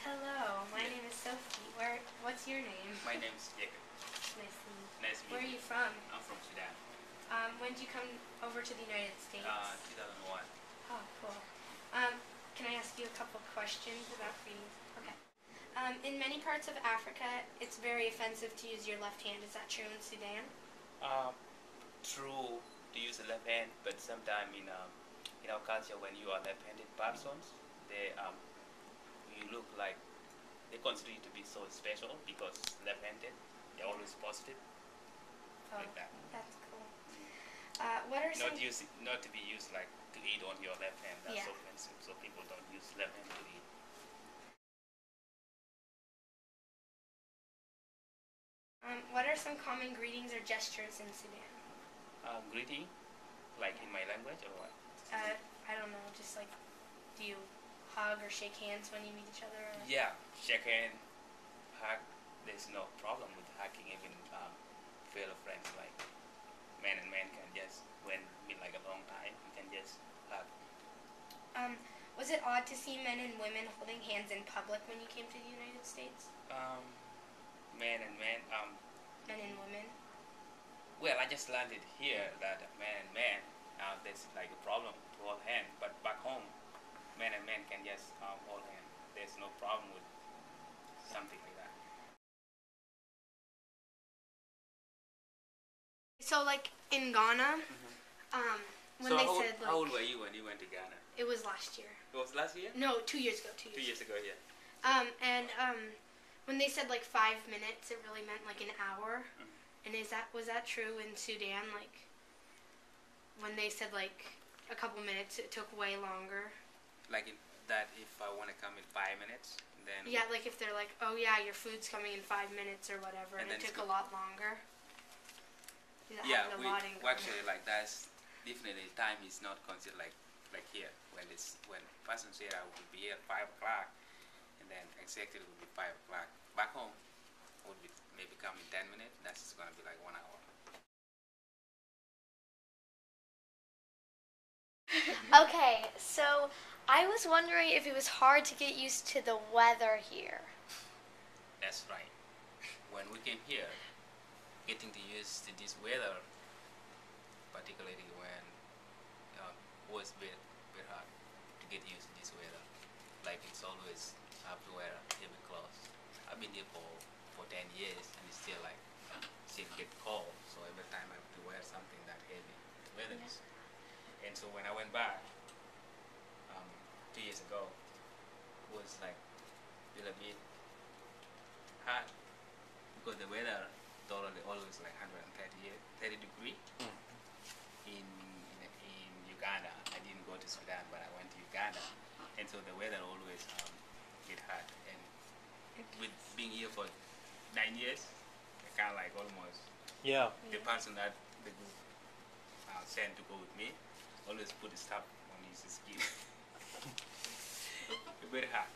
Hello, my name is Sophie. What's your name? My name is Jacob. Nice to meet you. Nice to Where are meet you from? I'm from Sudan. When did you come over to the United States? 2001. Oh, cool. Can I ask you a couple questions about reading? Okay. In many parts of Africa, it's very offensive to use your left hand. Is that true in Sudan? True to use the left hand, but sometimes in our culture, when you are left-handed persons, you look like they consider you to be so special because left-handed. They're always positive, Oh, like that. that's cool. What are some... Not to be used like to eat on your left hand. That's Yeah. offensive. So people don't use left hand to eat. What are some common greetings or gestures in Sudan? Greeting, like in my language or what? I don't know, just like, do you hug or shake hands when you meet each other? Or... Yeah, shake hand, hug. There's no problem with hugging. Even fellow friends, like man and man, can just when been like a long time, you can just hug. Was it odd to see men and women holding hands in public when you came to the United States? Man and man. Men and women? Well, I just learned it here that man and man, there's like a problem to hold hand. But back home, man and man can just hold hand. There's no problem with something like that. So, like, in Ghana, when So they said, like... how old were you when you went to Ghana? It was last year. It was last year? No, 2 years ago. 2 years ago, yeah. When they said, like, 5 minutes, it really meant, like, an hour. And was that true in Sudan? Like, when they said, like, a couple minutes, it took way longer? Like that if I want to come in 5 minutes, then... Yeah, like if they're like, oh yeah, your food's coming in 5 minutes or whatever, and it took a lot longer. Yeah, actually, like, that's definitely time is not considered like here, when person said I would be here at 5 o'clock, and then exactly it would be 5 o'clock. Back home, would be maybe come in 10 minutes, that's just going to be like 1 hour. Okay, so I was wondering if it was hard to get used to the weather here. That's right. When we came here, getting to use to this weather, particularly when it was a bit hard to get used to this weather. Like, it's always have to wear heavy clothes. I've been here for 10 years and it's still like still get cold, so every time I have to wear something that heavy. Weather is. And so when I went back 2 years ago, it was like a little bit hard because the weather totally always like 30 degrees. In Uganda, I didn't go to Sudan, but I went to Uganda, and so the weather always get hot. And with being here for 9 years, I kind of like almost the person that the group sent to go with me always put the stuff on his skin. Very hot.